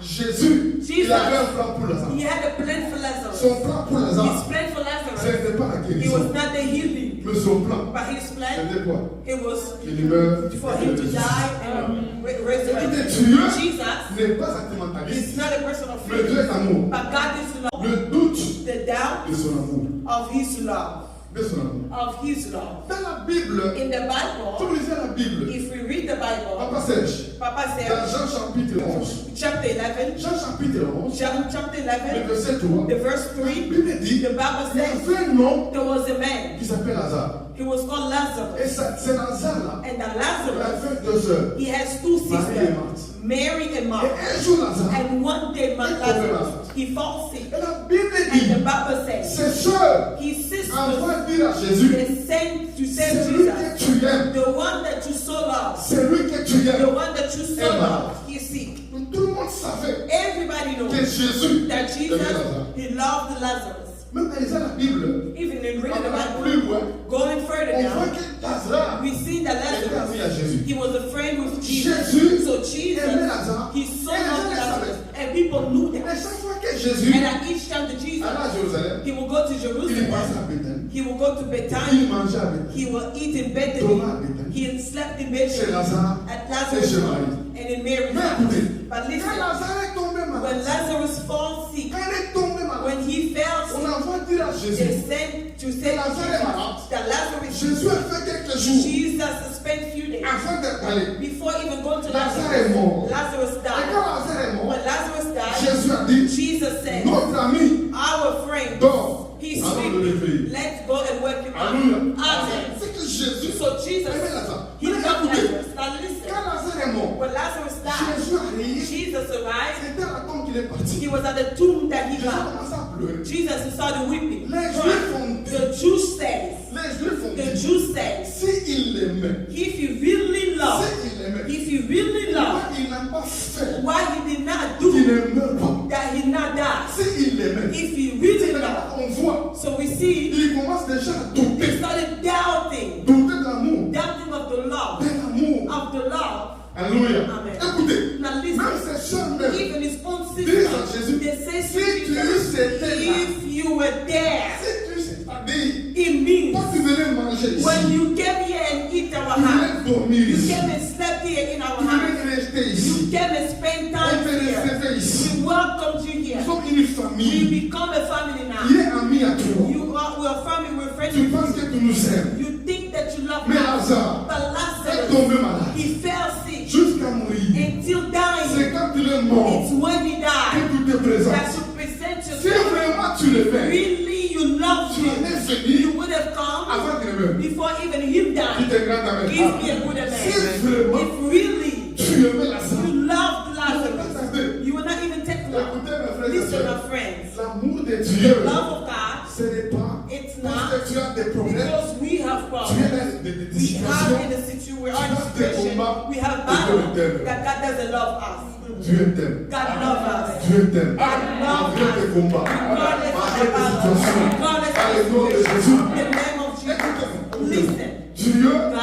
Jésus, il avait un plan pour Lazare. He had a plan for Lazarus. Son plan pour Lazare, His plan for ce Lazarus, n'était pas la it guérison. was not the healing, Mais son plan, but his plan, c'était quoi? it was Qu'il meure for him to die and resurrect. Dieu Jesus n'est pas sentimentaliste. is not a person of Le Dieu faith, est amour. but God is love. Le doute The doubt de son amour. of his love. De son amour. Of his love. Dans la Bible, In the quand Bible, vous lisez la Bible, if we read the Bible, Papa Serge, Papa dans said, Jean chapitre 11, chapter 11, Jean chapitre 11, John chapter le 11, verset 3, the verse la 3, Bible dit, the Bible il y says avait un nom there was a man. qui s'appelle Lazare. He was called Lazarus. Et c'est Lazare-là, And the il Lazarus, avait deux sœurs. he has two Marie et sisters, Marthe. Mary and Et Martha. un jour, Lazare, And one day, my Il Lazarus, tombait he falls sick. et la Bible And the dit, Bible says, ses sœurs his sisters, envoient dire à Jésus, they sent to c'est send lui Jesus, que tu aimes, the one that you so love, c'est lui que tu the aimes. one that you so love, he's sick. Donc, tout le monde savait Everybody que knows Jésus that Jesus, aimait Lazare. he loved Lazarus. Même en lisant la Bible, Even in reading the on va Bible, plus loin, going further on voit down, que Lazare we see that était ami à Lazarus, Jésus. he was a friend with Jesus. Jésus So Jesus, aimait Lazare. he so Et les gens loved le Lazarus, savaient. and people knew Et that. chaque fois que Jésus And at each time that Jesus, allait à Jérusalem, he will go to il Jerusalem, passait à Bethany. he will go to Il Bethany, mangeait à Bethany. he will eat in Thomas à Bethany, Bethany. he slept in Chez Bethany, Lazare at et Lazarus' chez house, Marie. and in Mary's Mais house. écoutez, But quand listen, Lazare est tombé when malade, Lazarus falls sick, quand il est tombé malade, when he fell on sick, envoie dire à they Jésus, sent to say to Lazare est Jesus malade. that Lazarus, Jésus a fait quelques jours Jesus spent few days avant d'être allé. before even going to Lazare est mort. Lazarus Et quand died. Lazare est mort, When Lazarus died, Jésus a dit, Jesus said, notre ami our friend, dort. he's Allons le sleeping. réveiller. Let's go and wake him Alléluia. up. Amen. C'est que Jésus So Jesus, aimait Lazare. he Mais loved écoutez, Lazarus. Now listen, quand Lazare est mort, when Lazarus died, Jésus a réveillé. Jesus arrived. C'était à la tombe qu'il est parti. He was at the tomb that he Jésus a found. commencé à pleurer. Jesus, he started weeping. Les Juifs ont dit, The Jews says, les Juifs ont the dit, Jews says, s'il l'aimait, if you really love, s'il l'aimait, if you really love, pourquoi il n'a pas fait why he did not qu'il do ne meure pas? that he not die? S'il l'aimait, If he really loved, on voit, so we see il commence déjà à he douter, started doubting, douter de l'amour, doubting of the love, de l'amour. of the love. Alléluia. Amen. Écoutez, Now même listen, ses soeurs même, even his own disent à sisters, Jésus, they say si to tu Jesus, étais là, if you were there, si tu c'est-à-dire, it means quand tu venais manger ici, when you came here and eat our tu house, venais dormir you ici, came and slept here in our tu house, venais rester you ici, came and spent on time te here, recevait ici. we welcomed you Nous here, sommes une we famille. become a family now. Il est ami à toi. We are family, we're friends Tu with penses que tu nous aimes. you. You think that you love Mais us, Lazare but est Lazarus, tombé malade he fell sick jusqu'à mourir. until dying. C'est quand il est mort It's when he que died tu te présentes. that you present Si yourself. vraiment tu le fais, Really, you love tu him. en es You venu would have come avant qu'il ne meure. before even him Tu died. te grandes avec Give me a good man. Si vraiment If really tu aimais Lazare, you loved tu ne Lazarus, pas tarder. you will not even take long. Écoutez mes frères et Listen, sœurs, my friends. l'amour de Dieu, The love of God, ce n'est pas it's parce not que tu as des problèmes, because we have tu problems. es dans des We have situations, in a situation, we are in Tu a as des situation, combats we have et battles Dieu t'aime. that God doesn't love us. Dieu t'aime. God loves us. Dieu t'aime. God loves Malgré tes us. combats, Regardless of malgré the tes battle, situations, regardless dans of le the nom de situation, Jésus. in the name of Jesus. Écoutez-moi. Listen, Dieu God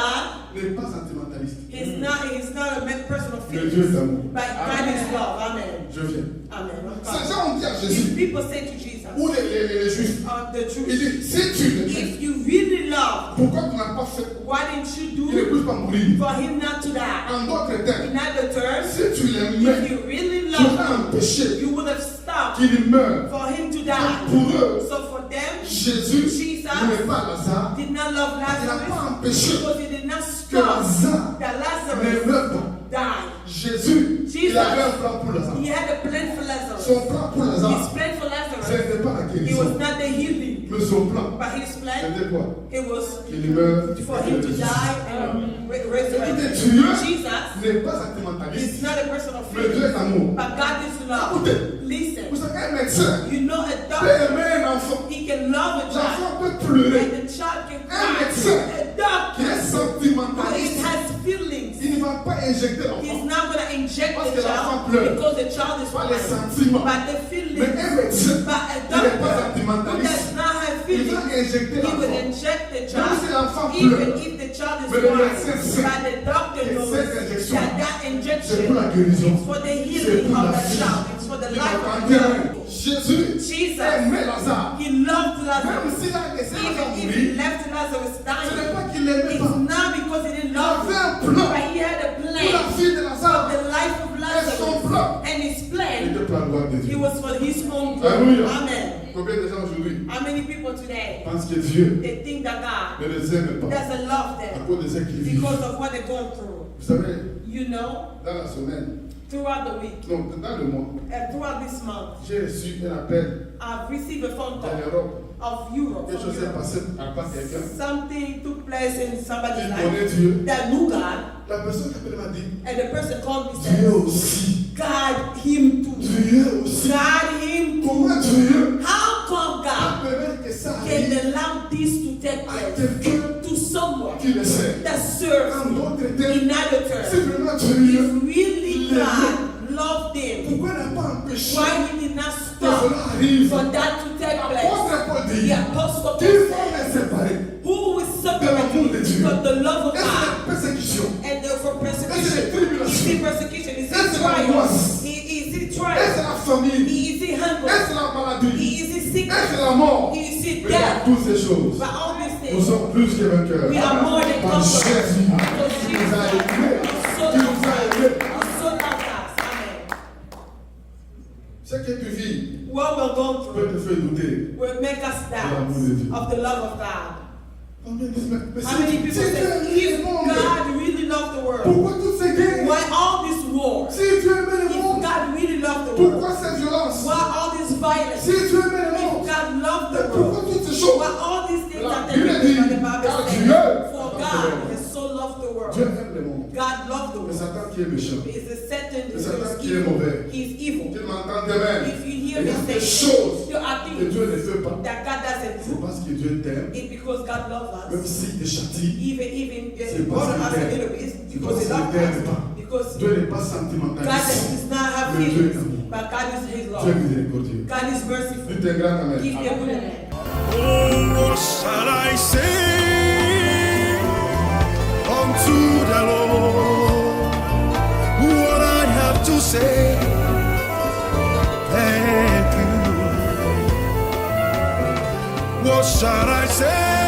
n'est pas sentimentaliste. is not a person of Le faith, Dieu est amour. but God is love. Amen. Je viens. Amen. Ces gens ont dit à If Jésus, people say to Jesus, ou les Juifs, the il truth, dit, si tu l'aimais, if you really love, pourquoi tu n'as pas fait why didn't you qu'il ne do puisse pas mourir? for him not to die? En d'autres termes, In other terms, si tu l'aimais, if you really tu love l'as him, empêché you would have stopped qu'il meure. for him to Donc, die. pour eux, So for them, Jésus Jesus n'aimait pas Lazare. did not love Il n'a Lazarus pas empêché because he did not que stop Lazare that ne Lazarus meure pas. died. Jésus, il avait un plan pour Lazare. He had a plan for Lazarus. Son plan pour His Lazare, plan for ce Lazarus, n'était pas la it was guérison. not the healing, Mais son plan, but his plan, c'était quoi? it was Qu'il meure. for him to die and resurrect. Écoutez, Dieu Jesus n'est pas is sentimentaliste. not a person of Le Dieu faith, est amour. but God is love. Écoutez, Listen, vous savez, un médecin you know a peut doctor, aimer un enfant. he can love a child, L'enfant peut pleurer. and the child can Un cry. médecin A qui doctor est who sentimentaliste, has feelings, il ne va pas injecter he's l'enfant. not going to inject Parce the que l'enfant child pleure. because the child is Pas les crying. sentiments. But the Mais feelings, un médecin but a qui n'est pas doctor who sentimentaliste, does not have il feelings, va injecter he will l'enfant. inject the Même child, si l'enfant even pleure. if the child is Mais le crying. médecin sait But the doctor que knows cette injection, that that c'est injection pour la guérison. is for the C'est healing pour of la the vie. child, Lazarus, Même s'il a laissé even Lazare if he mourir, left Lazarus ce n'est dying, pas qu'il l'aimait it's pas. not because he didn't Il love avait un him, plan but he had a pour la plan vie de for Lazare. the life of Et son Lazarus. plan And his il plan, n'était pas la gloire de it Dieu. was for his own Alléluia. glory. Amen. Combien de gens aujourd'hui How many people today, pensent que Dieu they think that God ne les aime pas doesn't love à them cause de ce qu'ils vivent? because of what they're going through? Vous savez, You know, dans la semaine, throughout the week, non, dans le mois, and throughout this month, j'ai reçu un appel I've received a phone de call l'Europe. of Europe. Quelque From chose s'est Europe. passé à part quelqu'un Something took place in somebody's qui life connaît Dieu. that knew God, La personne qui appelle m'a dit, and the person called me Dieu said, aussi. God, him too. Dieu aussi. God, him too. Comment Dieu How come God permet que ça can arrive allow this to take à place quelqu'un to someone qui le sait? that serves En him? d'autres termes, In other c'est terms, vraiment if Dieu. really God loved him, Pourquoi n'a pas empêché why he did not que stop cela arrive? for that to take place? L'apôtre Paul The dit, apostle qui Paul va me said, séparer? who will de separate l'amour de me Dieu? from the love of Est-ce God? la persécution? And for Est-ce les persecution, is tribulations? it persecution? Is Est-ce it la trial? angoisse? Is it Est-ce trial? la famine? Is it hunger? Est-ce la maladie? Is it sickness? Est-ce la mort? Is it Mais dans death? toutes ces choses, But all these nous things, sommes plus que vainqueurs. we are more than Par conquerors. Jésus Because qui Jesus nous a aimés, so qui loved nous a us. aimés. So loved us. Amen. Ce que tu vis What we're going peut through te faire douter. will make us doubt of the love of God. Combien disent, mais How many people si say, Dieu aimait le if monde, God really loved the world, pourquoi toutes ces guerres? why all this war? Si Dieu aimait le If monde, God really loved the world, pourquoi cette violence? why all this violence? Si Dieu aimait le If monde, God loved the pourquoi world, toutes ces choses? why all these things La are Bible taken dit, from the Bible car says, Dieu for a God tant aimé. has so loved the world. Dieu aime le monde. God loved the Mais world. Satan qui est méchant, It's a Satan c'est Satan is qui est mauvais. He's evil. Tu m'entends demain. If you hear Il y me a des say, choses there are que things Dieu ne fait pas. that God doesn't C'est do. parce que Dieu t'aime, It's because God loves même us. s'il te châtie. Even C'est more parce than us qu'il a t'aime. little bit, C'est because parce He qu'il loves t'aime us. pas. Because Dieu n'est pas God sentimentaliste. does not have Mais Dieu est feelings, amour. but God is His Dieu est love. miséricordieux. God is merciful. Dites un grand amen. Give me a good amen. Oh, what shall I say unto the Lord? What I have to say, thank you. What shall I say